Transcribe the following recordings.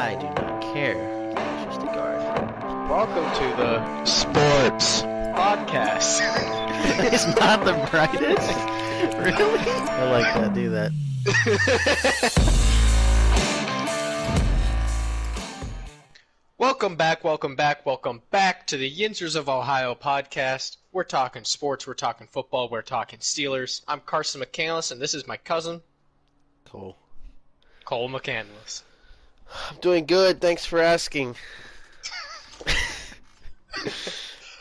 I do not care. It's just a guard. Welcome to the Sports Podcast. It's not the brightest. Really? I like that. Do that. Welcome back to the Yinzers of Ohio podcast. We're talking sports, we're talking football, we're talking Steelers. I'm Carson McCandless, and this is my cousin, Cole. Cole McCandless. I'm doing good. Thanks for asking.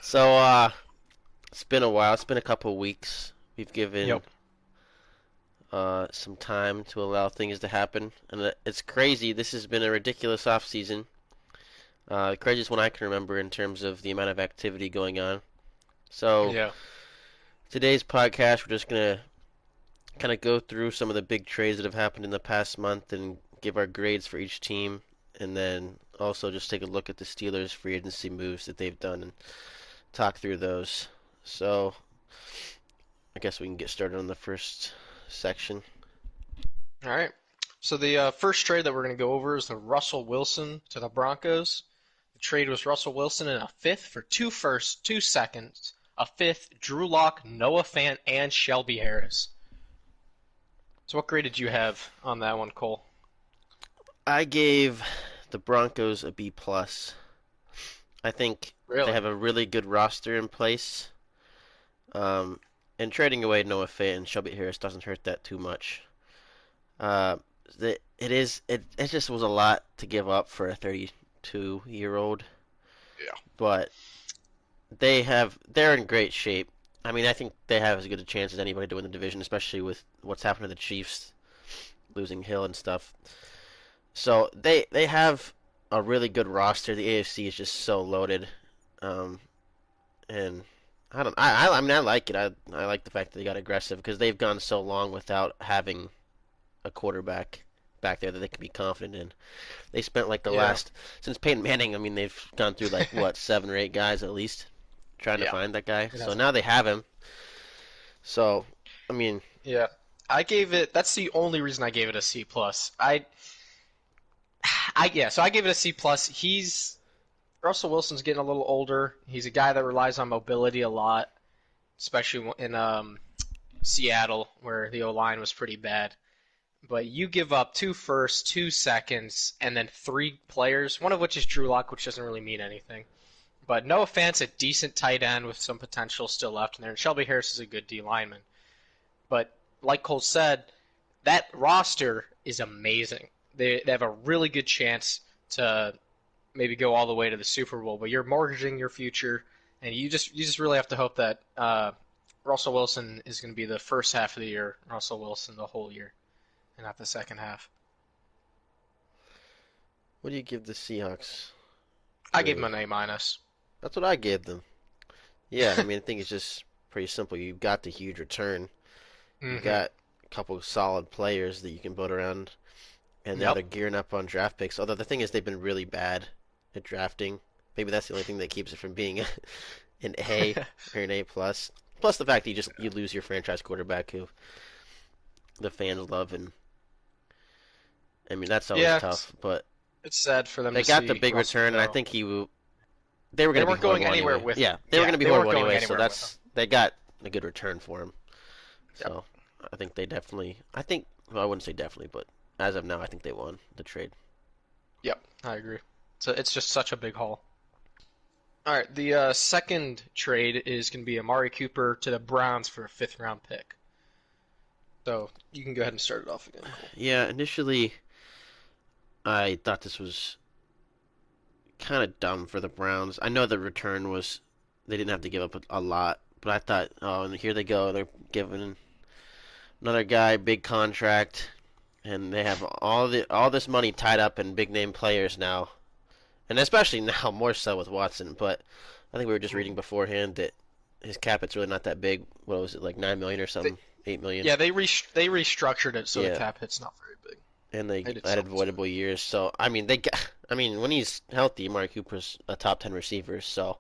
So, it's been a while. It's been a couple of weeks. We've given some time to allow things to happen, and it's crazy. This has been a ridiculous offseason. The craziest one I can remember in terms of the amount of activity going on. So, today's podcast, we're just going to kind of go through some of the big trades that have happened in the past month and give our grades for each team, and then also just take a look at the Steelers' free agency moves that they've done and talk through those. So, I guess we can get started on the first section. All right. So the first trade that we're going to go over is the Russell Wilson to the Broncos. The trade was Russell Wilson and a fifth for 2 firsts, 2 seconds, a fifth, Drew Lock, Noah Fant, and Shelby Harris. So what grade did you have on that one, Cole? I gave the Broncos a B+. I think they have a really good roster in place. And trading away Noah Fant and Shelby Harris doesn't hurt that too much. It just was a lot to give up for a 32-year-old. Yeah. But they're in great shape. I mean, I think they have as good a chance as anybody to win the division, especially with what's happened to the Chiefs, losing Hill and stuff. So they have a really good roster. The AFC is just so loaded, and I mean I like it. I like the fact that they got aggressive because they've gone so long without having a quarterback back there that they can be confident in. They spent like the last since Peyton Manning. I mean they've gone through like what 7 or 8 guys at least trying to find that guy. So now they have him. So I mean I gave it. That's the only reason I gave it a C+. So I gave it a C+. Russell Wilson's getting a little older. He's a guy that relies on mobility a lot, especially in Seattle where the O-line was pretty bad. But you give up 2 firsts, 2 seconds, and then 3 players, one of which is Drew Lock, which doesn't really mean anything. But Noah Fant's a decent tight end with some potential still left in there, and Shelby Harris is a good D lineman. But like Cole said, that roster is amazing. They have a really good chance to maybe go all the way to the Super Bowl, but you're mortgaging your future, and you just really have to hope that Russell Wilson is going to be the first half of the year, Russell Wilson the whole year, and not the second half. What do you give the Seahawks? I gave them an A-. That's what I gave them. Yeah, I mean I think it's just pretty simple. You've got the huge return. You've got a couple of solid players that you can build around. And now they're gearing up on draft picks. Although the thing is, they've been really bad at drafting. Maybe that's the only thing that keeps it from being an A or an A+. Plus the fact that you lose your franchise quarterback who the fans love, and I mean that's always tough. But it's sad for them. They got the big return, and I think they were going to be going anywhere with him. Yeah, they were going to be horrible anyway. So they got a good return for him. So I think they definitely. Well, I wouldn't say definitely, but. As of now, I think they won the trade. Yep, I agree. So it's just such a big haul. All right, the second trade is going to be Amari Cooper to the Browns for a 5th-round pick. So you can go ahead and start it off again. Cole. Yeah, initially, I thought this was kind of dumb for the Browns. I know the return was they didn't have to give up a lot, but I thought, oh, and here they go. They're giving another guy big contract. And they have all this money tied up in big-name players now. And especially now, more so with Watson. But I think we were just reading beforehand that his cap hit's really not that big. What was it, like $9 million or something? $8 million? Yeah, they restructured it so the cap hit's not very big. And they added voidable years. So, I mean, when he's healthy, Amari Cooper's a top 10 receiver. So,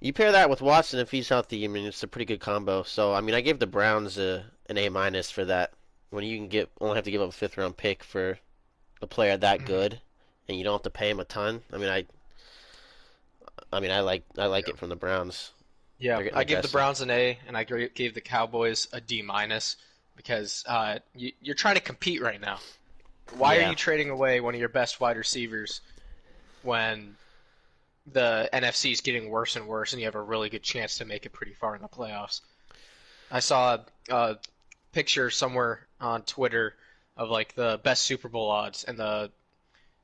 you pair that with Watson if he's healthy, I mean, it's a pretty good combo. So, I mean, I gave the Browns an A- for that. When you can only have to give up a 5th-round pick for a player that good, and you don't have to pay him a ton. I like it from the Browns. Yeah, They're getting I give the aggressive. Browns an A, and I gave the Cowboys a D minus because you're trying to compete right now. Why are Yeah, you trading away one of your best wide receivers when the NFC is getting worse and worse, and you have a really good chance to make it pretty far in the playoffs? I saw a picture somewhere on Twitter of like the best Super Bowl odds, and the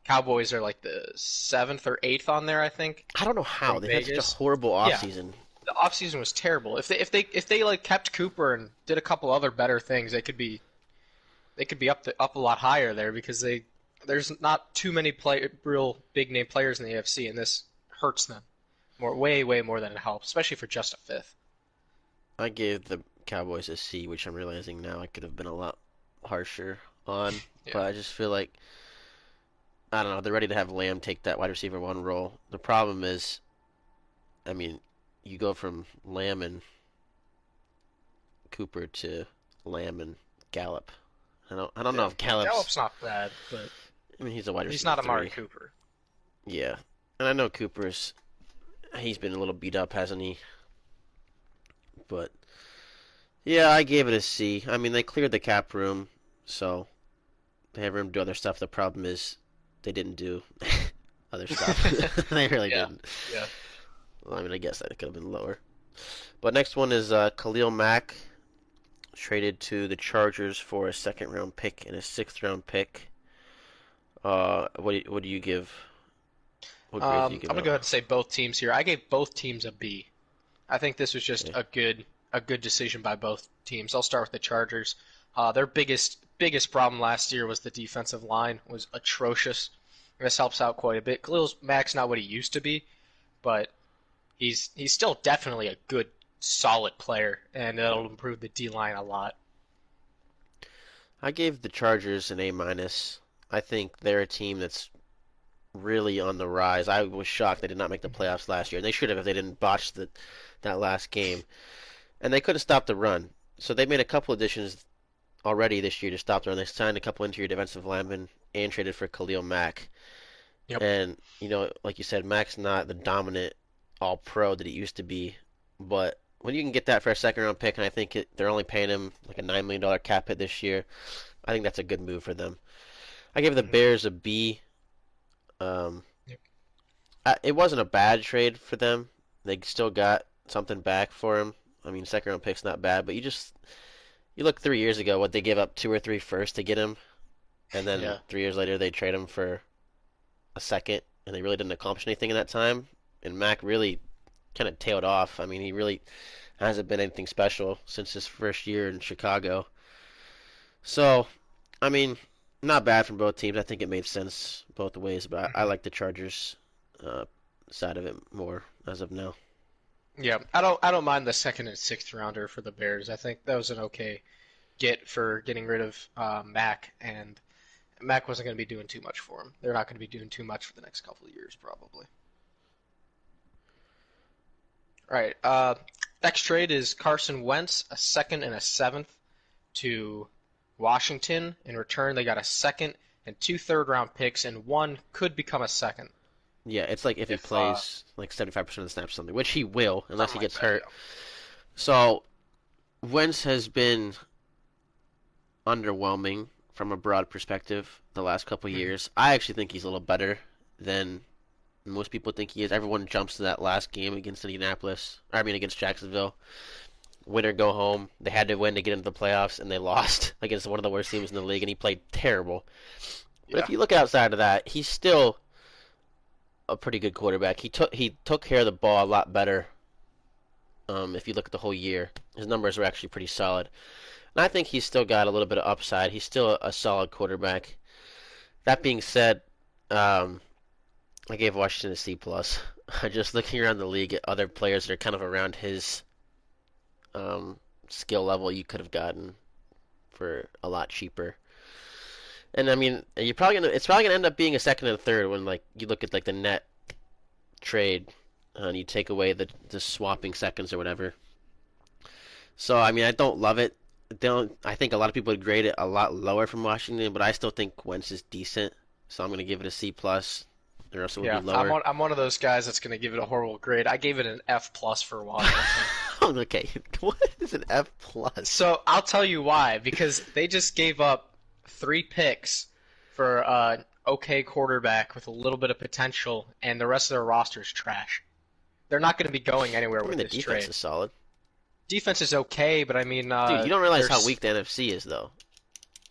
Cowboys are like the seventh or eighth on there, I think, I don't know how from they had such a Vegas. horrible Yeah, offseason. the offseason was terrible. If they like kept Cooper and did a couple other better things, they could be up a lot higher there because there's not too many real big name players in the AFC, and this hurts them way more than it helps, especially for just a fifth. I gave the Cowboys a C, which I'm realizing now I could have been a lot harsher on, but Yeah. I just feel like I don't know. They're ready to have Lamb take that wide receiver one role. The problem is, I mean, you go from Lamb and Cooper to Lamb and Gallup. I don't know Yeah. if Gallup's. Gallup's not bad, but I mean, he's a wide he's receiver not Amari three. Cooper. Yeah, and I know Cooper's. He's been a little beat up, hasn't he? But yeah, I gave it a C. I mean, they cleared the cap room, so they have room to do other stuff. The problem is they didn't do other stuff. They really Yeah. didn't. Yeah. Well, I mean, I guess that could have been lower. But next one is Khalil Mack traded to the Chargers for a second round pick and a sixth round pick. What do you give? What grade do you I'm give gonna out? go ahead and say both teams here. I gave both teams a B. I think this was just Okay. a good decision by both teams. I'll start with the Chargers. Their biggest problem last year was the defensive line was atrocious. This helps out quite a bit. Khalil Mack's not what he used to be, but he's still definitely a good, solid player, and it'll improve the D line a lot. I gave the Chargers an A minus. I think they're a team that's really on the rise. I was shocked they did not make the playoffs last year, and they should have if they didn't botch that last game. And they could have stopped the run. So they made a couple additions already this year to stop the run. They signed a couple interior defensive linemen and traded for Khalil Mack. Yep. And like you said, Mack's not the dominant all pro that he used to be, but when you can get that for a second round pick, and I think they're only paying him like a $9 million cap hit this year, I think that's a good move for them. I gave the Mhm. Bears a B. Um, Yep. it wasn't a bad trade for them. They still got something back for him. I mean, second round pick's not bad, but you look 3 years ago, what they gave up 2 or 3 first to get him, and then Yeah. 3 years later they trade him for a second, and they really didn't accomplish anything in that time. And Mac really kind of tailed off. I mean, he really hasn't been anything special since his first year in Chicago. So, I mean, not bad from both teams. I think it made sense both ways, but I Mhm. like the Chargers uh, side of it more as of now. Yeah, I don't mind the second and sixth rounder for the Bears. I think that was an okay get for getting rid of Mac, and Mac wasn't going to be doing too much for him. They're not going to be doing too much for the next couple of years, probably. All right. Next trade is Carson Wentz, a second and a seventh to Washington. In return, they got a second and two third-round picks, and one could become a second Yeah, it's like if he if plays like 75% of the snaps or something, which he will unless something he like gets that. hurt. So Wentz has been underwhelming from a broad perspective the last couple of Yeah. years. I actually think he's a little better than most people think he is. Everyone jumps to that last game against against Jacksonville. Win or go home. They had to win to get into the playoffs, and they lost against one of the worst teams in the league, and he played terrible. But Yeah. if you look outside of that, he's still a pretty good quarterback. He took care of the ball a lot better. If you look at the whole year, his numbers were actually pretty solid. And I think he's still got a little bit of upside. He's still a solid quarterback. That being said, I gave Washington a C plus. Just looking around the league at other players that are kind of around his skill level, you could have gotten for a lot cheaper. And I mean, it's probably gonna end up being a second and a third when like you look at like the net trade and you take away the swapping seconds or whatever. So I mean, I don't love it. I think a lot of people would grade it a lot lower from Washington, but I still think Wentz is decent. so I'm going to give it a C plus. The rest would be Yeah, lower. I'm one of those guys that's going to give it a horrible grade. I gave it an F plus for Washington. Okay, what is an F plus? So I'll tell you why. Because they just gave up 3 picks for an okay quarterback with a little bit of potential, and the rest of their roster is trash. They're not going to be going anywhere I mean, with the this defense trade. is solid. Defense is okay, but I mean, Dude, you don't realize how there's weak the NFC is, though.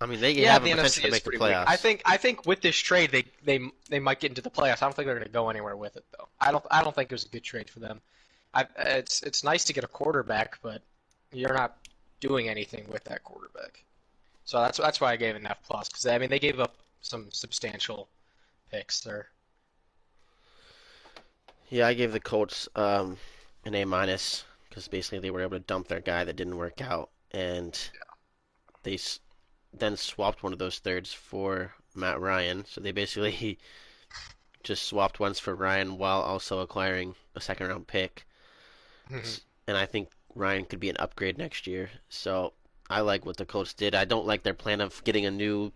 I mean, they yeah, have a the potential NFC to is make the pretty weak. playoffs. I think with this trade, they might get into the playoffs. I don't think they're going to go anywhere with it though. I don't think it was a good trade for them. It's nice to get a quarterback, but you're not doing anything with that quarterback. So that's why I gave it an F plus because I mean they gave up some substantial picks there. Yeah, I gave the Colts an A minus because basically they were able to dump their guy that didn't work out, and they then swapped one of those thirds for Matt Ryan. So they basically just swapped Wentz for Ryan while also acquiring a second round pick. And I think Ryan could be an upgrade next year. So I like what the Colts did. I don't like their plan of getting a new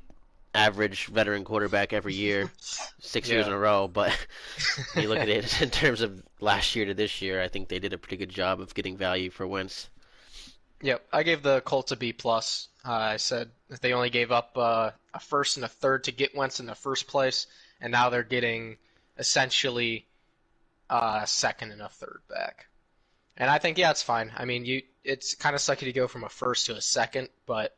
average veteran quarterback every year, 6 years in a row. But when you look at it in terms of last year to this year, I think they did a pretty good job of getting value for Wentz. Yep, I gave the Colts a B plus. I said that they only gave up a first and a third to get Wentz in the first place, and now they're getting essentially a second and a third back. And I think it's fine. I mean, it's kind of sucky to go from a first to a second, but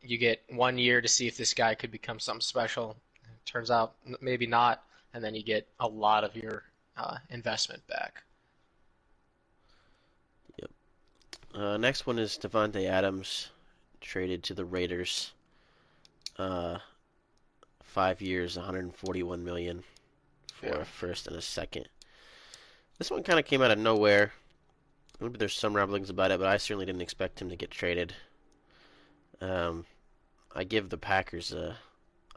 you get 1 year to see if this guy could become something special. It turns out maybe not, and then you get a lot of your investment back. Next one is Devontae Adams, traded to the Raiders. 5 years, 141 million for a first and a second. This one kind of came out of nowhere. Maybe there's some rumblings about it, but I certainly didn't expect him to get traded. I give the Packers a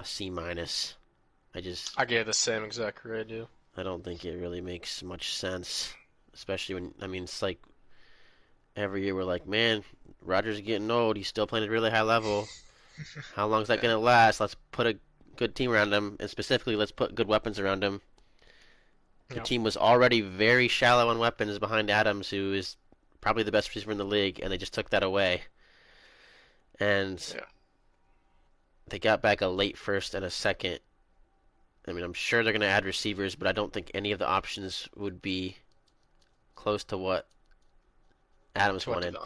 C minus. I gave the same exact grade, dude. I don't think it really makes much sense, especially when it's like every year we're like, man, Rodgers is getting old. He's still playing at a really high level. How long is that gonna last? Let's put a good team around him, and specifically, let's put good weapons around him. The team was already very shallow on weapons behind Adams, who is probably the best receiver in the league, and they just took that away. And they got back a late first and a second. I mean, I'm sure they're going to add receivers, but I don't think any of the options would be close to what Adams wanted.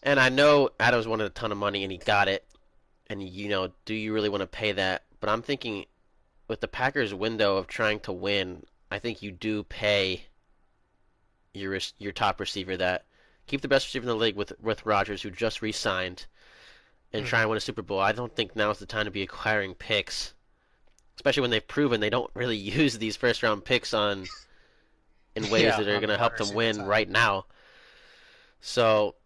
And I know Adams wanted a ton of money, and he got it. And, do you really want to pay that? But I'm thinking, with the Packers' window of trying to win, I think you do pay your top receiver that. Keep the best receiver in the league with Rodgers, who just re-signed, and try and win a Super Bowl. I don't think now's the time to be acquiring picks, especially when they've proven they don't really use these first-round picks in ways that are going to help them win right now. So,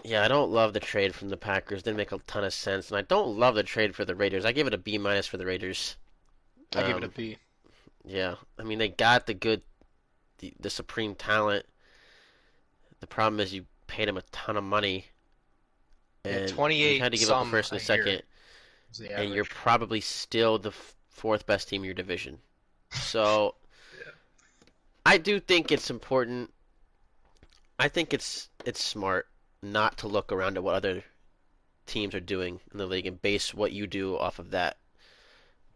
I don't love the trade from the Packers. Didn't make a ton of sense, and I don't love the trade for the Raiders. I give it a B minus for the Raiders. I give it a B. Yeah, I mean they got the supreme talent. The problem is you paid him a ton of money, and 28 you had to give up the first and the second, and you're probably still the fourth best team in your division. So, I do think it's important. I think it's smart not to look around at what other teams are doing in the league and base what you do off of that.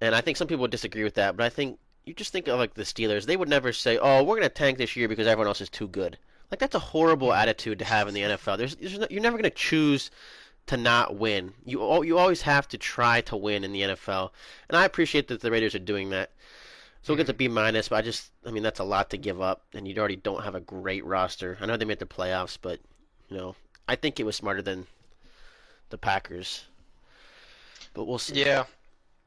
And I think some people would disagree with that, but I think you just think of like the Steelers. They would never say, "Oh, we're going to tank this year because everyone else is too good." Like that's a horrible attitude to have in the NFL. You're never going to choose to not win. You always have to try to win in the NFL. And I appreciate that the Raiders are doing that. So we'll get to B minus, but that's a lot to give up, and you already don't have a great roster. I know they made the playoffs, but I think it was smarter than the Packers. But we'll see. Yeah,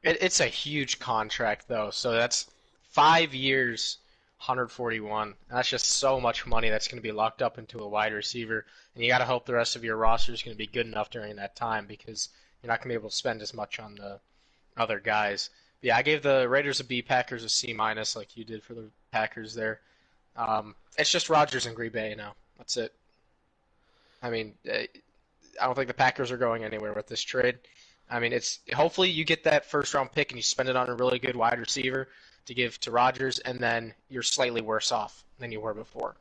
it's a huge contract though. So that's 5 years, 141. That's just so much money that's going to be locked up into a wide receiver, and you got to hope the rest of your roster is going to be good enough during that time because you're not going to be able to spend as much on the other guys. Yeah, I gave the Raiders a B, Packers a C minus, like you did for the Packers there. It's just Rodgers and Green Bay now. That's it. I mean, I don't think the Packers are going anywhere with this trade. I mean, it's hopefully you get that first round pick and you spend it on a really good wide receiver to give to Rodgers, and then you're slightly worse off than you were before.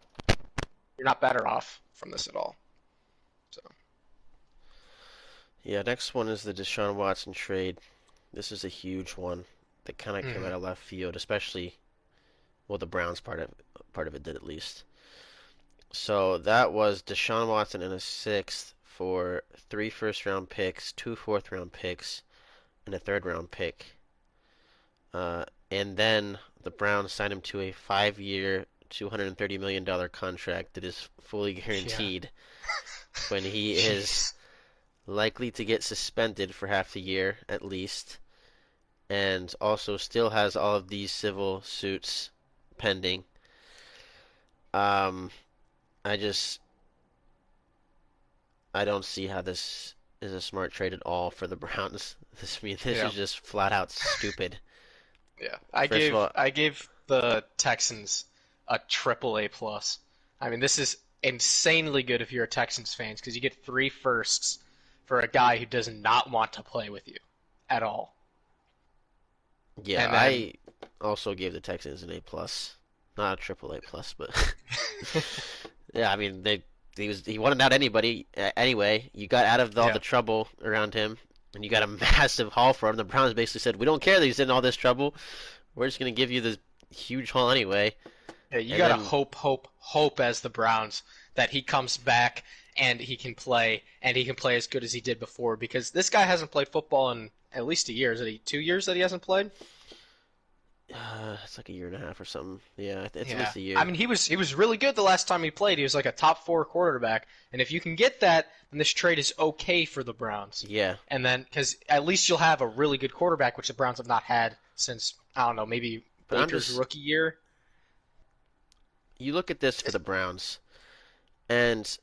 You're not better off from this at all. So. Yeah, next one is the Deshaun Watson trade. This is a huge one that kind of came out of left field, especially, well, the Browns part of it did at least. So that was Deshaun Watson in a sixth for 3 first-round picks, 2 fourth-round picks, and a third-round pick. And then the Browns signed him to a 5-year, $230 million contract that is fully guaranteed when he is likely to get suspended for half the year at least, and also still has all of these civil suits pending. I don't see how this is a smart trade at all for the Browns. This is just flat out stupid. Yeah, I gave the Texans a AAA plus. I mean, this is insanely good if you're a Texans fan because you get 3 firsts for a guy who does not want to play with you at all. Yeah, then, I also gave the Texans an A plus, not a AAA plus, but yeah, I mean he wasn't out anybody anyway. You got out of all the trouble around him, and you got a massive haul for him. The Browns basically said, "We don't care that he's in all this trouble. We're just going to give you this huge haul anyway." Yeah, you got to hope as the Browns that he comes back and he can play as good as he did before, because this guy hasn't played football in at least a year. Is it 2 years that he hasn't played? It's like a year and a half or something. Yeah, it's at least a year. I mean, he was really good the last time he played. He was like a top 4 quarterback, and if you can get that, then this trade is okay for the Browns. Yeah. And then, because at least you'll have a really good quarterback, which the Browns have not had since, I don't know, maybe Baker's rookie year. You look at this for the Browns, and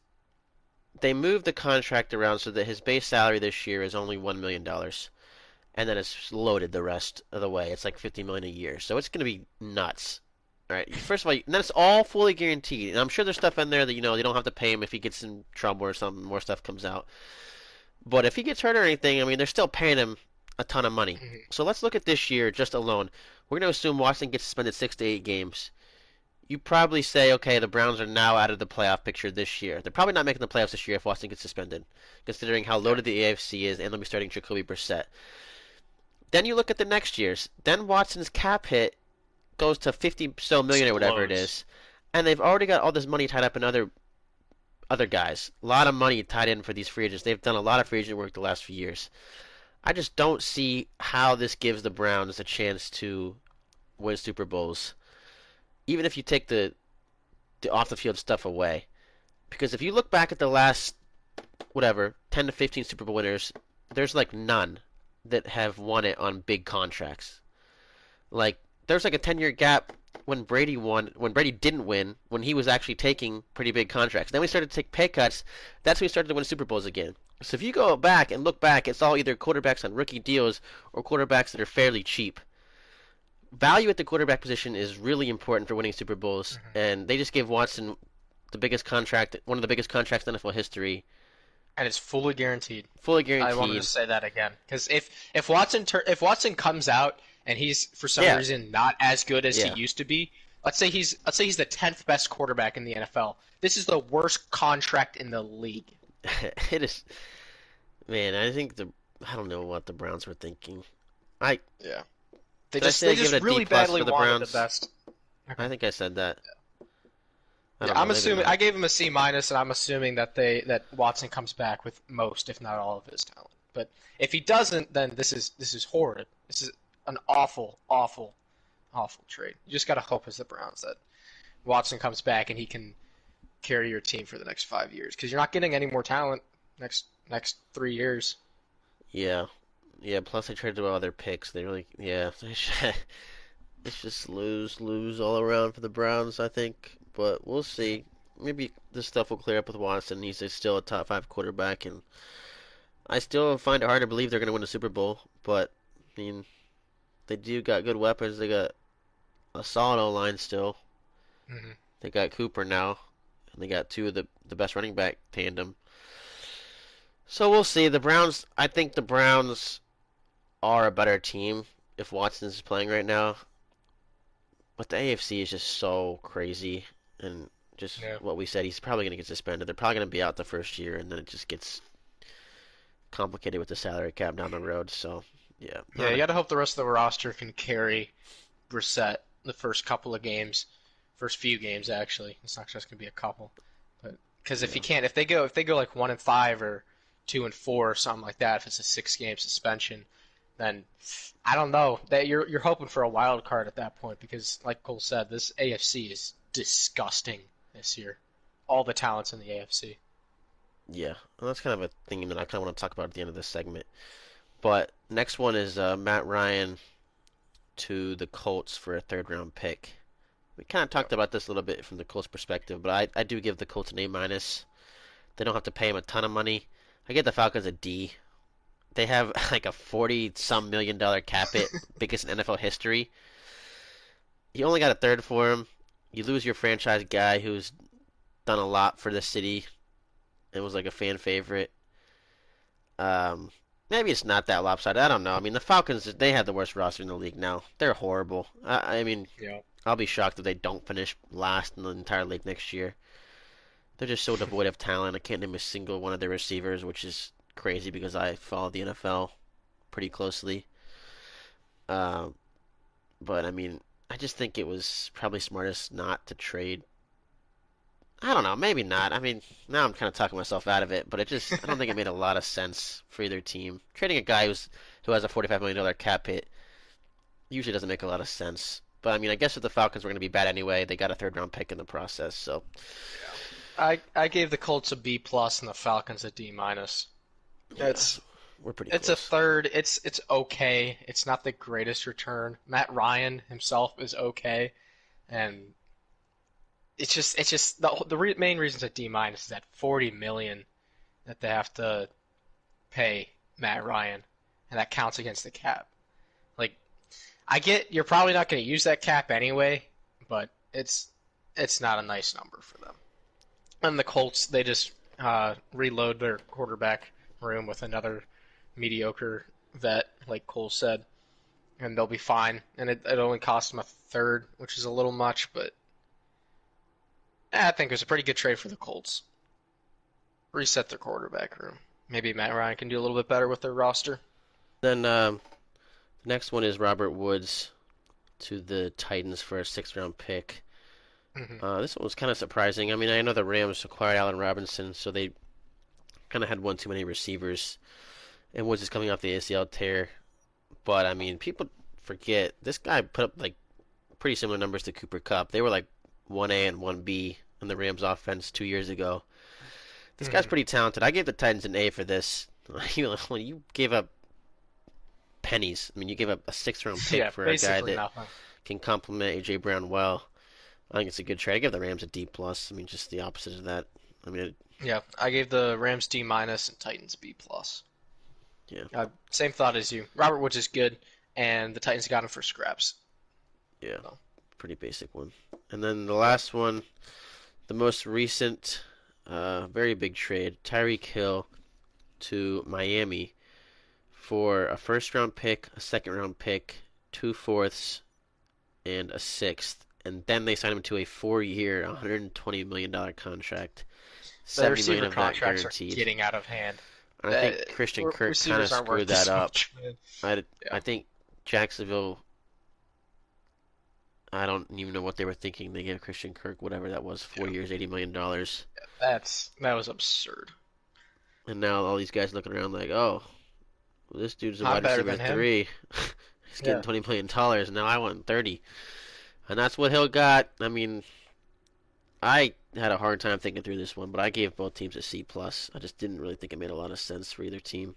they moved the contract around so that his base salary this year is only $1 million. And then it's loaded the rest of the way. It's like $50 million a year, so it's going to be nuts. All right. First of all, and that's all fully guaranteed. And I'm sure there's stuff in there that they don't have to pay him if he gets in trouble or something. More stuff comes out. But if he gets hurt or anything, I mean, they're still paying him a ton of money. Mm-hmm. So let's look at this year just alone. We're going to assume Watson gets suspended 6 to 8 games. You probably say, okay, the Browns are now out of the playoff picture this year. They're probably not making the playoffs this year if Watson gets suspended, considering how loaded the AFC is, and they'll be starting Jacoby Brissett. Then you look at the next year's. Then Watson's cap hit goes to 50 so million or whatever it is, and they've already got all this money tied up in other guys. A lot of money tied in for these free agents. They've done a lot of free agent work the last few years. I just don't see how this gives the Browns a chance to win Super Bowls, even if you take the off the field stuff away. Because if you look back at the last 10 to 15 Super Bowl winners, there's like none that have won it on big contracts. Like, there's like a 10-year gap when Brady didn't win, when he was actually taking pretty big contracts. Then we started to take pay cuts. That's when we started to win Super Bowls again. So if you go back and look back, it's all either quarterbacks on rookie deals or quarterbacks that are fairly cheap. Value at the quarterback position is really important for winning Super Bowls, and they just gave Watson the biggest contract, one of the biggest contracts in NFL history. And it's fully guaranteed. Fully guaranteed. I wanted to say that again, because if Watson comes out and he's for some reason not as good as he used to be, let's say he's the 10th best quarterback in the NFL. This is the worst contract in the league. It is, man. I don't know what the Browns were thinking. They just really badly wanted the best. I think I said that. I'm assuming I gave him a C-, and I'm assuming that Watson comes back with most, if not all, of his talent. But if he doesn't, then this is horrid. This is an awful, awful, awful trade. You just gotta hope as the Browns that Watson comes back and he can carry your team for the next 5 years, because you're not getting any more talent next 3 years. Yeah. Plus they traded away all their picks. They really, it's just lose all around for the Browns, I think. But we'll see. Maybe this stuff will clear up with Watson. He's still a top 5 quarterback, and I still find it hard to believe they're going to win a Super Bowl. But I mean, they do got good weapons. They got a solid O-line still. Mm-hmm. They got Cooper now, and they got 2 of the best running back tandem. So we'll see. I think the Browns are a better team if Watson's playing right now. But the AFC is just so crazy. And just Yeah. what we said, he's probably going to get suspended. They're probably going to be out the first year, and then it just gets complicated with the salary cap down the road. So, yeah. Yeah, you got to hope the rest of the roster can carry Brissett the first couple of games, first few games actually. It's not just gonna be a couple, but because if Yeah. you can't, if they go like 1-5 or 2-4 or something like that, if it's a 6-game suspension, then I don't know that you're hoping for a wild card at that point because, like Cole said, this AFC is disgusting this year. All the talents in the AFC. Yeah. Well, that's kind of a thing that I kind of want to talk about at the end of this segment. But next one is Matt Ryan to the Colts for a third round pick. We kind of talked about this a little bit from the Colts perspective, but I do give the Colts an A minus. They don't have to pay him a ton of money. I get the Falcons a D. They have like a 40-some million dollar cap hit, biggest in NFL history. You only got a third for him. You lose your franchise guy who's done a lot for the city and was like a fan favorite. Maybe it's not that lopsided. I don't know. I mean, the Falcons, they have the worst roster in the league now. They're horrible. I mean, Yeah. I'll be shocked if they don't finish last in the entire league next year. They're just so devoid of talent. I can't name a single one of their receivers, which is crazy because I follow the NFL pretty closely. Uh, but, I mean, I just think it was probably smartest not to trade. I don't know, maybe not. I mean, now I'm kind of talking myself out of it, but I don't think it made a lot of sense for either team. Trading a guy who has a $45 million cap hit usually doesn't make a lot of sense. But I mean, I guess if the Falcons were going to be bad anyway, they got a third round pick in the process. So I gave the Colts a B plus and the Falcons a D minus. yeah, we're pretty It's close. a third. It's okay. It's not the greatest return. Matt Ryan himself is okay, and it's just the main reason it's a D minus is that 40 million that they have to pay Matt Ryan, and that counts against the cap. Like, I get you're probably not going to use that cap anyway, but it's not a nice number for them. And the Colts, they just reload their quarterback room with another mediocre vet, like Cole said, and they'll be fine. And it only cost them a third, which is a little much, but I think it was a pretty good trade for the Colts. Reset their quarterback room. Maybe Matt Ryan can do a little bit better with their roster. Then next one is Robert Woods to the Titans for a 6th round pick. This one was kind of surprising. I mean, I know the Rams acquired Allen Robinson, so they kind of had one too many receivers. And Woods is coming off the ACL tear. But, I mean, people forget, this guy put up, like, pretty similar numbers to Cooper Kupp. They were, like, 1A and 1B in the Rams offense 2 years ago. This guy's pretty talented. I gave the Titans an A for this. When you gave up pennies, I mean, you gave up a 6th round pick for a guy that nothing. can complement A.J. Brown well. I think it's a good trade. I give the Rams a D+. I mean, just the opposite of that. I mean, Yeah, I gave the Rams D minus and Titans B plus. Yeah. Same thought as you. Robert Woods is good, and the Titans got him for scraps. Yeah, pretty basic one. And then the last one, the most recent, very big trade, Tyreek Hill to Miami for a 1st round pick, a 2nd round pick, 2 fourths, and a 6th. And then they signed him to a 4-year, $120 million contract. The $70 receiver million of that contracts guaranteed. are getting out of hand. And I think Christian Kirk kind of Receivers aren't worth screwed this that up. much, man. I think Jacksonville, I don't even know what they were thinking. They gave Christian Kirk whatever that was, 4 years, $80 million. That was absurd. And now all these guys looking around like, oh, well, this dude's a I'm wide better receiver than him. 3. He's getting $20 million, and now I want 30. And that's what Hill got. I mean, I had a hard time thinking through this one, but I gave both teams a C+. I just didn't really think it made a lot of sense for either team.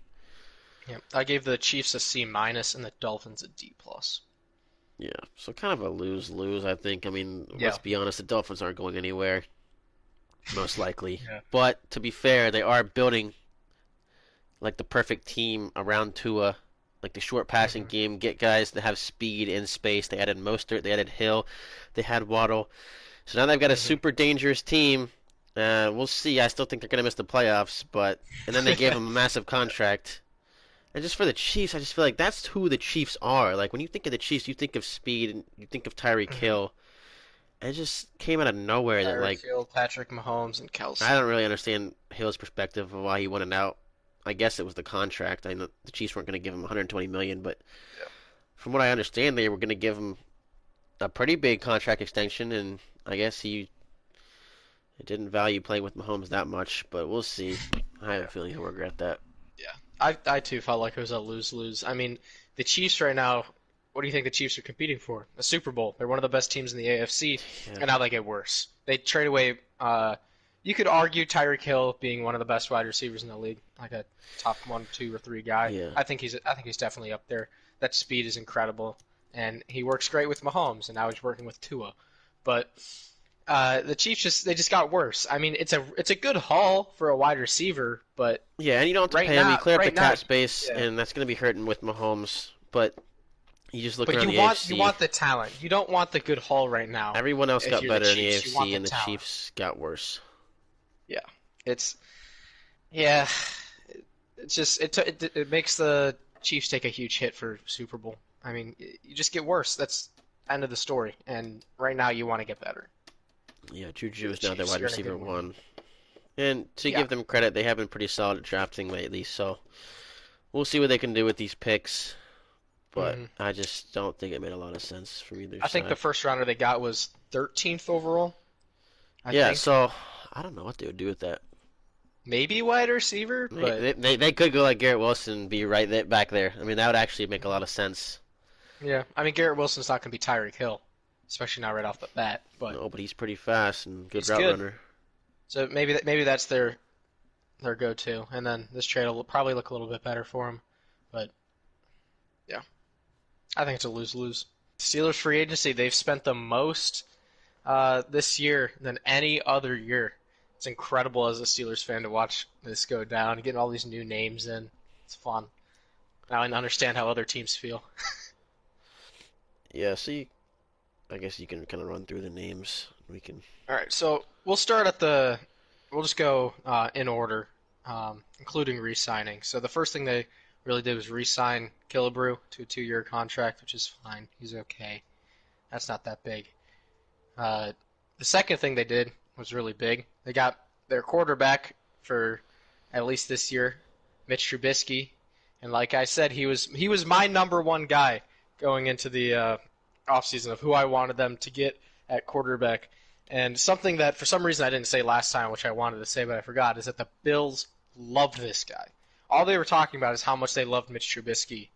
Yeah, I gave the Chiefs a C minus and the Dolphins a D plus. Yeah, so kind of a lose-lose, I think. I mean, Yeah. let's be honest, the Dolphins aren't going anywhere, most likely. Yeah. But to be fair, they are building like the perfect team around Tua, like the short passing game, get guys that have speed in space. They added Mostert, they added Hill, they had Waddle. So now they've got a super dangerous team, We'll see. I still think they're gonna miss the playoffs, but and then they gave him a massive contract. And just for the Chiefs, I just feel like that's who the Chiefs are. Like when you think of the Chiefs, you think of speed and you think of Tyreek Hill. And it just came out of nowhere that Tyreek like Hill, Patrick Mahomes, and I Kelsey. don't really understand Hill's perspective of why he wanted out. I guess it was the contract. I know the Chiefs weren't going to give him 120 million, but Yeah. from what I understand, they were going to give him a pretty big contract extension, and I guess he didn't value playing with Mahomes that much. But we'll see. I have a feeling he'll regret that. Yeah, I too felt like it was a lose-lose. I mean, the Chiefs right now, what do you think the Chiefs are competing for? A Super Bowl. They're one of the best teams in the AFC, Yeah. and now they get worse. They trade away. You could argue Tyreek Hill being one of the best wide receivers in the league, like a top 1, 2, or 3 guy. Yeah. I think he's definitely up there. That speed is incredible, and he works great with Mahomes, and now he's working with Tua. But the Chiefs just got worse. I mean, it's a good haul for a wide receiver, but Yeah, and you don't have to right pay him. You now, clear up the right now, cap space, yeah. and that's going to be hurting with Mahomes. But you just look But around the you AFC. want the talent. You don't want the good haul right now. Everyone else If got you're the better in the Chiefs, you want AFC, the and the talent. Chiefs got worse. Yeah, it's yeah, it's just it makes the Chiefs take a huge hit for Super Bowl. I mean, you just get worse. That's end of the story. And right now, you want to get better. Yeah, Juju The is now their Chiefs wide are in a receiver good mood. one. And to Yeah. give them credit, they have been pretty solid at drafting lately, so we'll see what they can do with these picks. But Mhm. I just don't think it made a lot of sense from either I think the side. first rounder they got was 13th overall. I Yeah, think so I don't know what they would do with that. maybe wide receiver, but They could go like Garrett Wilson and be right there, back there. I mean, that would actually make a lot of sense. yeah. I mean, Garrett Wilson's not going to be Tyreek Hill, especially not right off the bat. But No, but he's pretty fast and good he's route good. runner. So maybe that's their go-to, and then this trade will probably look a little bit better for him. But yeah, I think it's a lose-lose. Steelers free agency, they've spent the most this year than any other year. It's incredible as a Steelers fan to watch this go down, getting all these new names in. It's fun. Now I understand how other teams feel. Yeah, see, I guess you can kind of run through the names. We can. All right, so we'll start at the. We'll just go in order, including re-signing. So the first thing they really did was re-sign Killebrew to a 2-year contract, which is fine. He's okay. That's not that big. The second thing they did was really big. They got their quarterback for at least this year, Mitch Trubisky, and like I said, he was my number one guy going into the offseason of who I wanted them to get at quarterback. And something that for some reason I didn't say last time, which I wanted to say but I forgot, is that the Bills loved this guy. All they were talking about is how much they loved Mitch Trubisky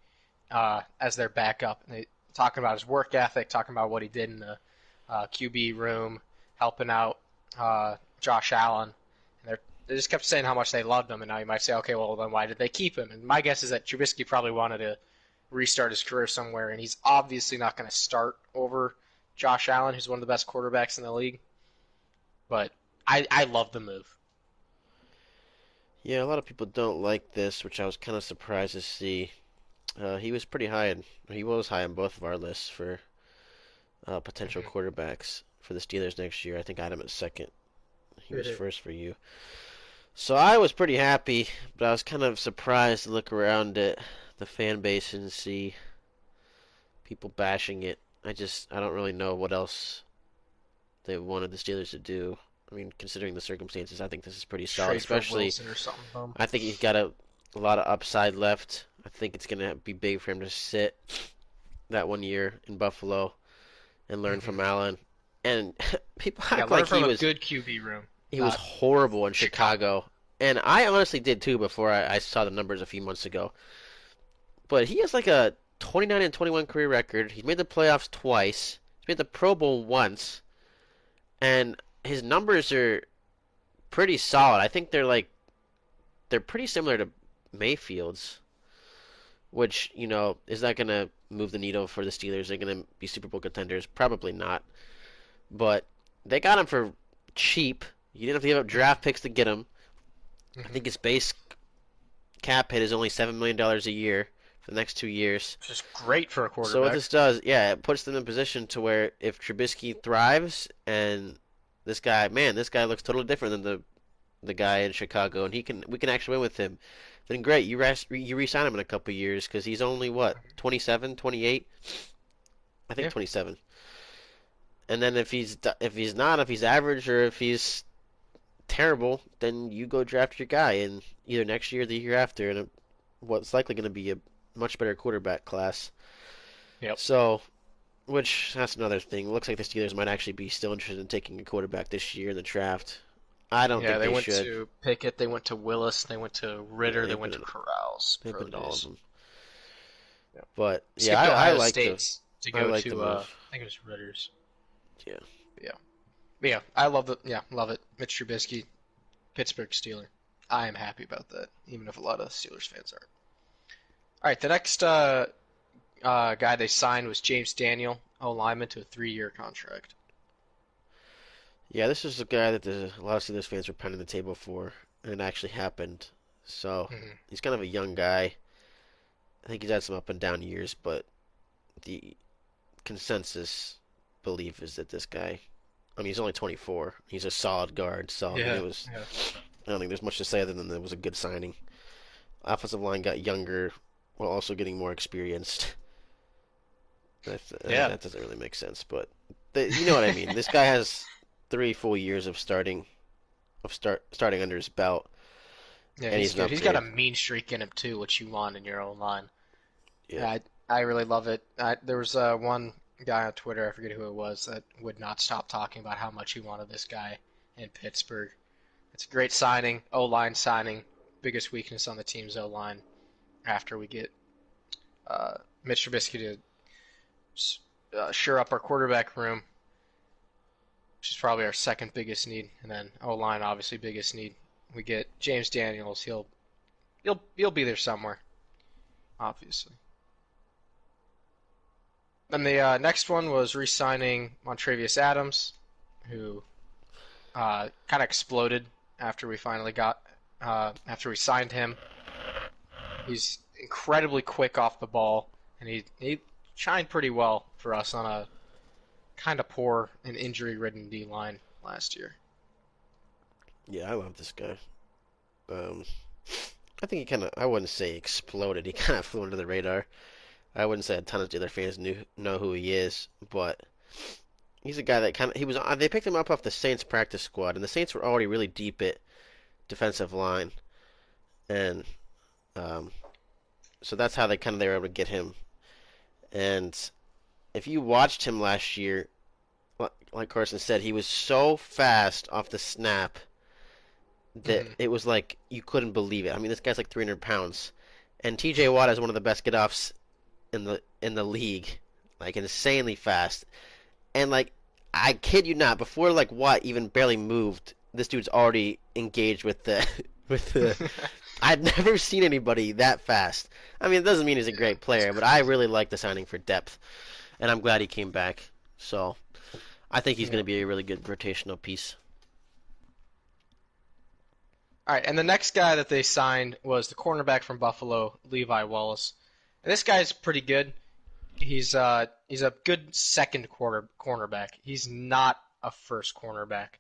as their backup. And they talking about his work ethic, talking about what he did in the QB room, helping out Josh Allen. And they just kept saying how much they loved him. And now you might say, okay, well then why did they keep him? And my guess is that Trubisky probably wanted to restart his career somewhere, and he's obviously not going to start over Josh Allen, who's one of the best quarterbacks in the league. But I love the move. Yeah, a lot of people don't like this, which I was kind of surprised to see. He was high on both of our lists for potential quarterbacks for the Steelers next year. I think I had him at second. He was first for you. So I was pretty happy, but I was kind of surprised to look around at the fan base and see people bashing it. I don't really know what else they wanted the Steelers to do. I mean, considering the circumstances, I think this is pretty solid. Trade for Especially, Wilson or something. I think he's got a lot of upside left. I think it's going to be big for him to sit that 1 year in Buffalo and learn from Allen. And people act learn like from he a was good QB room. he was horrible in Chicago. And I honestly did too before I saw the numbers a few months ago. But he has like a 29-21 career record. He's made the playoffs twice. He's made the Pro Bowl once. And his numbers are pretty solid. I think they're pretty similar to Mayfield's, which, is that going to move the needle for the Steelers? They're going to be Super Bowl contenders? Probably not. But they got him for cheap. You didn't have to give up draft picks to get him. I think his base cap hit is only $7 million a year for the next 2 years. Which is great for a quarterback. So what this does, it puts them in a position to where if Trubisky thrives and this guy, man, this guy looks totally different than the guy in Chicago, and we can actually win with him. Then great, you re-sign him in a couple years because he's only what 27, 28, I think Yeah. 27. And then if he's average or if he's terrible, then you go draft your guy in either next year or the year after, and what's likely going to be a much better quarterback class. Yep. So, which that's another thing. It looks like the Steelers might actually be still interested in taking a quarterback this year in the draft. I don't think they they went should. to Pickett, they went to Willis, they went to Ritter, Yeah, they went to Corrals. they've been to all of them. Yeah. But Skipped yeah, I Ohio like State to go the to move. I think it was Ritter's. Yeah. Yeah. But yeah, I love it. Yeah, love it. Mitch Trubisky, Pittsburgh Steeler. I am happy about that, even if a lot of Steelers fans aren't. All right, the next guy they signed was James Daniel, O-lineman, to a 3-year contract. Yeah, this is a guy that a lot of Steelers fans were pounding the table for, and it actually happened. So he's kind of a young guy. I think he's had some up and down years, but the consensus belief is that this guy, I mean, he's only 24. He's a solid guard, so I don't think there's much to say other than it was a good signing. Offensive line got younger while also getting more experienced. That doesn't really make sense, but you know what I mean. This guy has 3 full years of starting under his belt. Yeah, he's good. He's got a mean streak in him too, which you want in your own line. Yeah, I really love it. There was one guy on Twitter, I forget who it was, that would not stop talking about how much he wanted this guy in Pittsburgh. It's a great signing, O-line signing. Biggest weakness on the team's O-line after we get Mitch Trubisky to shore up our quarterback room, which is probably our second biggest need, and then O-line obviously biggest need. We get James Daniels. He'll be there somewhere, obviously. Then the next one was re-signing Montravius Adams, who kind of exploded after we finally after we signed him. He's incredibly quick off the ball, and he shined pretty well for us on a kind of poor and injury-ridden D-line last year. Yeah, I love this guy. I think I wouldn't say exploded. He kind of flew under the radar. I wouldn't say a ton of the other fans know who he is, but he's a guy that they picked him up off the Saints practice squad, and the Saints were already really deep at defensive line, and so that's how they were able to get him. And if you watched him last year, like Carson said, he was so fast off the snap that it was like you couldn't believe it. I mean, this guy's like 300 pounds, and T.J. Watt is one of the best get-offs in the league, like insanely fast. And like, I kid you not, before like Watt even barely moved, this dude's already engaged with the I'd never seen anybody that fast. I mean, it doesn't mean he's a great player, but I really like the signing for depth, and I'm glad he came back. So I think he's going to be a really good rotational piece. All right, and the next guy that they signed was the cornerback from Buffalo, Levi Wallace. And this guy's pretty good. He's a good second cornerback. He's not a first cornerback.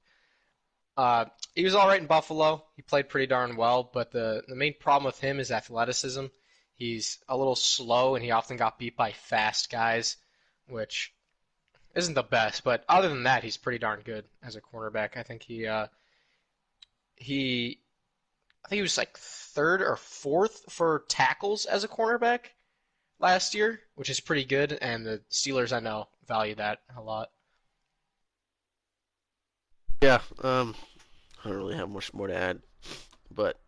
He was all right in Buffalo. He played pretty darn well, but the main problem with him is athleticism. He's a little slow, and he often got beat by fast guys, which isn't the best. But other than that, he's pretty darn good as a cornerback. I think he was like third or fourth for tackles as a cornerback last year, which is pretty good, and the Steelers, I know, value that a lot. Yeah, I don't really have much more to add, but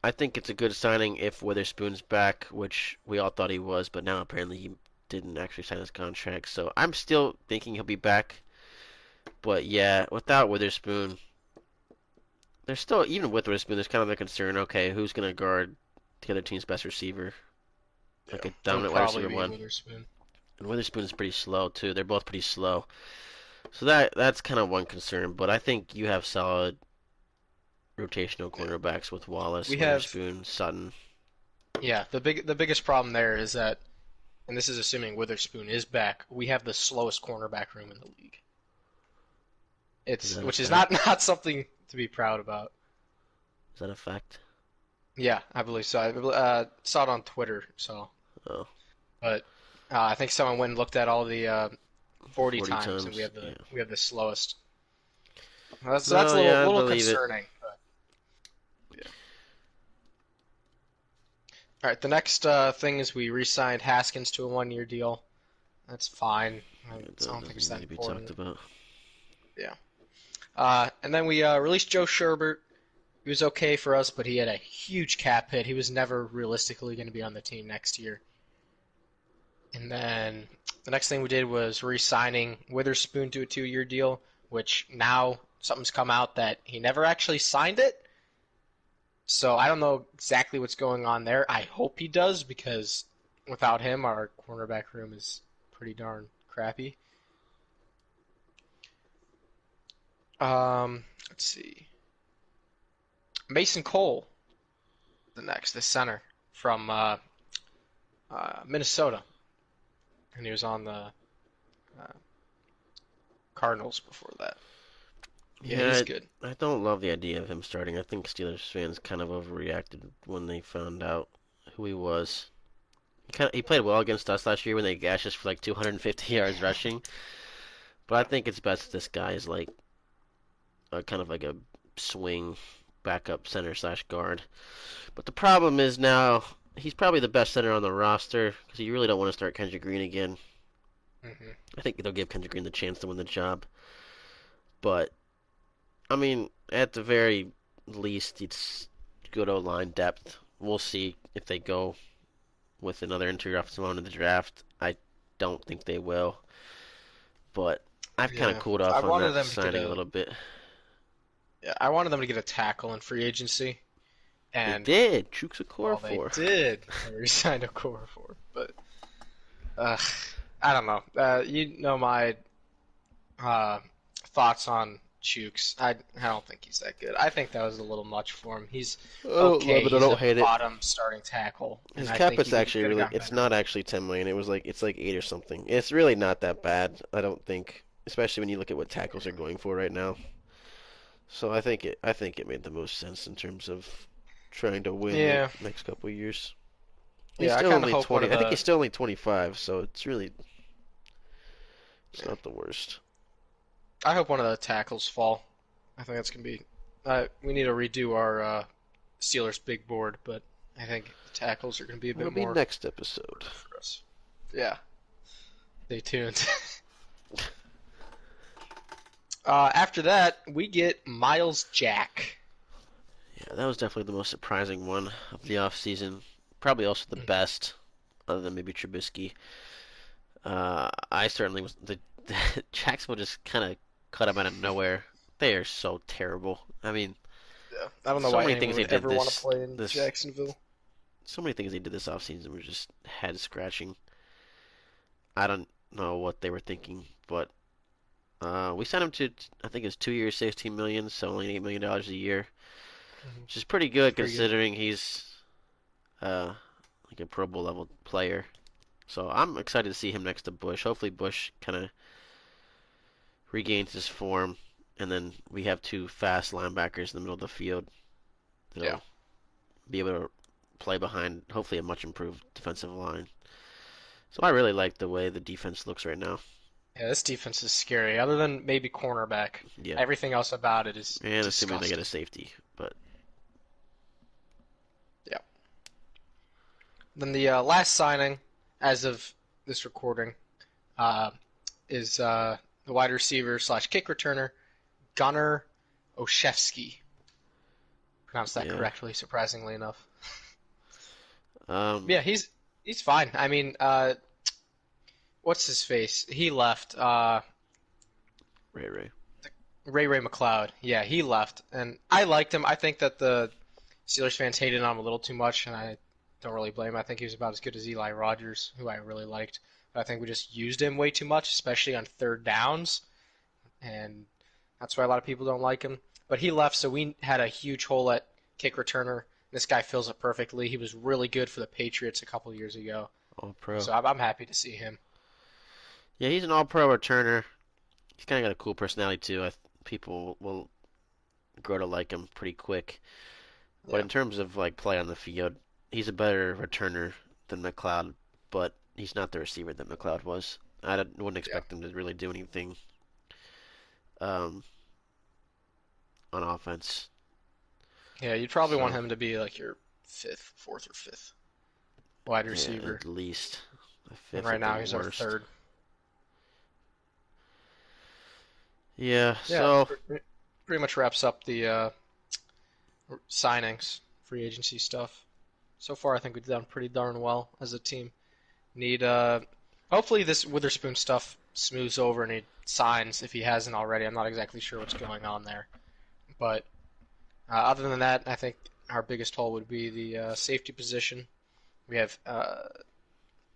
I think it's a good signing if Witherspoon's back, which we all thought he was, but now apparently he didn't actually sign his contract, so I'm still thinking he'll be back. But yeah, without Witherspoon, there's still, even with Witherspoon, there's kind of a concern, okay, who's going to guard the other team's best receiver? Like a dominant wide receiver one. Witherspoon. And Witherspoon's pretty slow, too. They're both pretty slow. So that's kind of one concern, but I think you have solid rotational cornerbacks with Wallace, Witherspoon, Sutton. Yeah, the biggest problem there is that, and this is assuming Witherspoon is back, we have the slowest cornerback room in the league. Which is not something to be proud about. Is that a fact? Yeah, I believe so. I saw it on Twitter. So, Oh, but I think someone went and looked at all the 40 40 times, and times. Yeah. we have the slowest. That's No, a yeah, I little believe it. concerning. But, yeah. All right, the next thing is we re-signed Haskins to a 1-year deal. That's fine. I That don't think it's doesn't that need to be talked important. about. Yeah. And then we released Joe Sherbert. He was okay for us, but he had a huge cap hit. He was never realistically going to be on the team next year. And then the next thing we did was re-signing Witherspoon to a 2-year deal, which now something's come out that he never actually signed it. So I don't know exactly what's going on there. I hope he does, because without him, our cornerback room is pretty darn crappy. Let's see. Mason Cole, the center from Minnesota, and he was on the Cardinals before that. Yeah, he's good. I don't love the idea of him starting. I think Steelers fans kind of overreacted when they found out who he was. He played well against us last year when they gashed us for like 250 yards rushing. But I think it's best this guy is like kind of like a swing backup center / guard. But the problem is now he's probably the best center on the roster because you really don't want to start Kendrick Green again. Mm-hmm. I think they'll give Kendrick Green the chance to win the job. But, I mean, at the very least, it's good O-line depth. We'll see if they go with another interior offensive line in the draft. I don't think they will. But I've kind of cooled off on that signing a little bit. Yeah, I wanted them to get a tackle in free agency. And they did. Chooks Okorafor. They did. They re-signed Okorafor. But, I don't know. You know my thoughts on Chooks. I don't think he's that good. I think that was a little much for him. He's okay. He's a bottom starting tackle. His cap is actually really. It's not actually 10 million. It's like 8 or something. It's really not that bad. I don't think, especially when you look at what tackles are going for right now. So I think it made the most sense in terms of trying to win the next couple of years. He's still only 20. I think he's still only 25, so it's really not the worst. I hope one of the tackles fall. I think that's gonna be. We need to redo our Steelers big board, but I think the tackles are gonna be a bit more. It'll be next episode for us. Yeah. Stay tuned. After that, we get Miles Jack. Yeah, that was definitely the most surprising one of the offseason. Probably also the best, other than maybe Trubisky. I certainly was. The Jacksonville just kind of cut him out of nowhere. They are so terrible. I mean, I don't know why anyone would ever want to play in Jacksonville. So many things they did this offseason were just head scratching. I don't know what they were thinking, but we signed him to, I think it's 2 years, $16 million, so only $8 million a year, which is pretty good considering he's like a Pro Bowl level player. So I'm excited to see him next to Bush. Hopefully Bush kind of regains his form, and then we have 2 fast linebackers in the middle of the field that'll be able to play behind hopefully a much improved defensive line. So I really like the way the defense looks right now. Yeah, this defense is scary. Other than maybe cornerback, everything else about it is and disgusting. Assuming they get a safety, but yeah. Then the last signing, as of this recording, is the wide receiver / kick returner, Gunnar Olszewski. Pronounced that correctly, surprisingly enough. Yeah, he's fine. I mean, what's his face? He left. Ray McLeod. Yeah, he left, and I liked him. I think that the Steelers fans hated on him a little too much, and I don't really blame him. I think he was about as good as Eli Rogers, who I really liked. But I think we just used him way too much, especially on third downs, and that's why a lot of people don't like him. But he left, so we had a huge hole at kick returner. This guy fills it perfectly. He was really good for the Patriots a couple years ago. All-Pro. So I'm happy to see him. Yeah, he's an All-Pro returner. He's kind of got a cool personality too. people will grow to like him pretty quick. But Yeah. in terms of like play on the field, he's a better returner than McLeod, but he's not the receiver that McLeod was. Wouldn't expect him to really do anything um, on offense. Yeah, you'd probably want him to be like your fourth or fifth wide receiver. Yeah, at least a fifth. And right now he's worst. our third. Yeah, so pretty much wraps up the signings, free agency stuff. So far, I think we've done pretty darn well as a team. Need hopefully this Witherspoon stuff smooths over and he signs if he hasn't already. I'm not exactly sure what's going on there, but other than that, I think our biggest hole would be the safety position. We have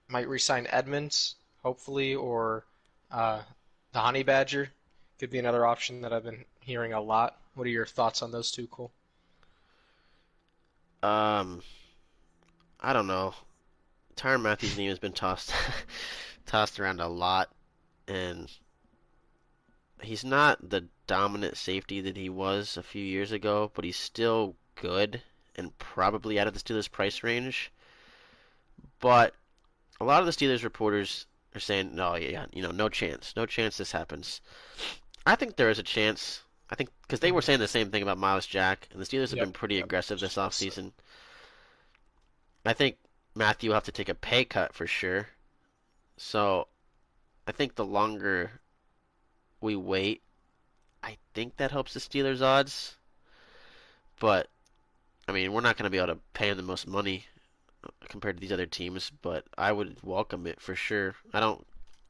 might re-sign Edmonds, hopefully, or the Honey Badger could be another option that I've been hearing a lot. What are your thoughts on those two, Cole? I don't know. Tyrann Mathieu's name has been tossed around a lot, and he's not the dominant safety that he was a few years ago, but he's still good and probably out of the Steelers' price range. But a lot of the Steelers reporters are saying, no, no chance this happens. I think there is a chance. I think because they were saying the same thing about Miles Jack, and the Steelers have been pretty aggressive this offseason. I think Mathieu will have to take a pay cut for sure. So I think the longer we wait, I think that helps the Steelers' odds. But, I mean, we're not going to be able to pay him the most money compared to these other teams, but I would welcome it for sure. I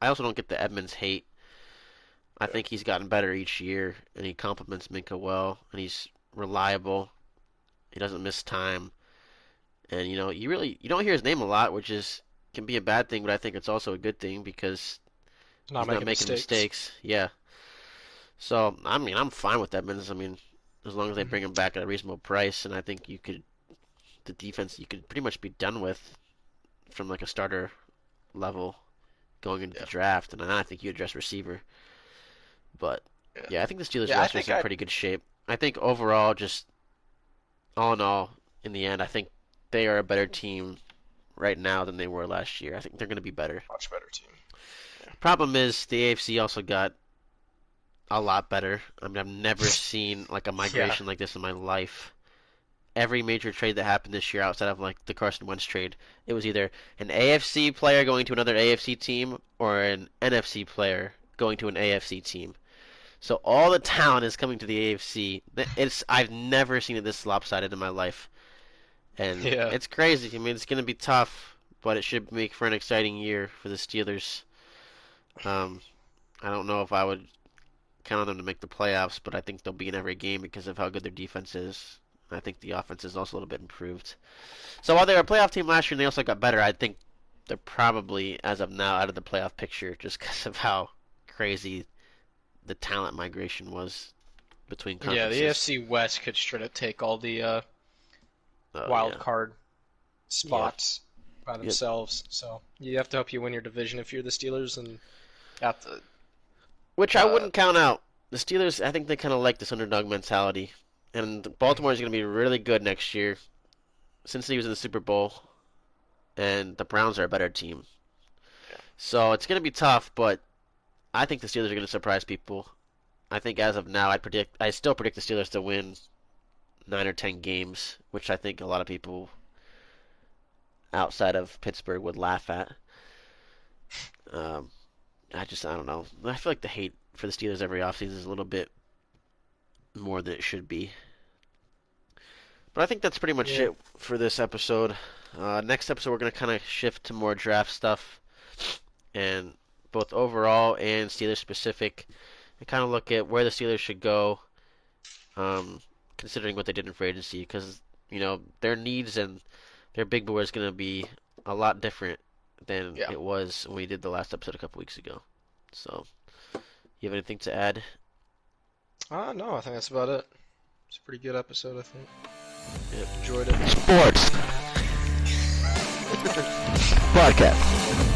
also don't get the Edmonds hate. I think he's gotten better each year, and he complements Minkah well, and he's reliable. He doesn't miss time. And, you don't hear his name a lot, which can be a bad thing, but I think it's also a good thing because he's not making mistakes. Yeah. So, I mean, I'm fine with Edmonds. I mean, as long as they bring him back at a reasonable price, and I think the defense you could pretty much be done with from like a starter level going into the draft, and then I think you address receiver. But yeah, I think the Steelers roster is in pretty good shape. I think overall, just all in all, in the end, I think they are a better team right now than they were last year. I think they're going to be better. Much better team. Yeah. Problem is the AFC also got a lot better. I mean, I've never seen like a migration like this in my life. Every major trade that happened this year outside of like the Carson Wentz trade, it was either an AFC player going to another AFC team or an NFC player going to an AFC team. So all the talent is coming to the AFC. I've never seen it this lopsided in my life. And it's crazy. I mean, it's going to be tough, but it should make for an exciting year for the Steelers. I don't know if I would count on them to make the playoffs, but I think they'll be in every game because of how good their defense is. I think the offense is also a little bit improved. So while they were a playoff team last year and they also got better, I think they're probably, as of now, out of the playoff picture just because of how crazy the talent migration was between conferences. Yeah, the AFC West could straight up take all the wild card spots by themselves. So you have to hope you win your division if you're the Steelers, and have to. Which I wouldn't count out. The Steelers, I think they kind of like this underdog mentality. And Baltimore is going to be really good next year. Cincinnati was in the Super Bowl, and the Browns are a better team. So it's going to be tough, but I think the Steelers are going to surprise people. I think as of now, I still predict the Steelers to win 9 or 10 games, which I think a lot of people outside of Pittsburgh would laugh at. I don't know. I feel like the hate for the Steelers every offseason is a little bit more than it should be. But I think that's pretty much it for this episode. Next episode, we're going to kind of shift to more draft stuff, and both overall and Steelers specific, and kind of look at where the Steelers should go, considering what they did in free agency, because their needs and their big board is going to be a lot different than it was when we did the last episode a couple weeks ago. So, you have anything to add? No, I think that's about it. It's a pretty good episode, I think. Yep. Enjoyed it. Sports Podcast.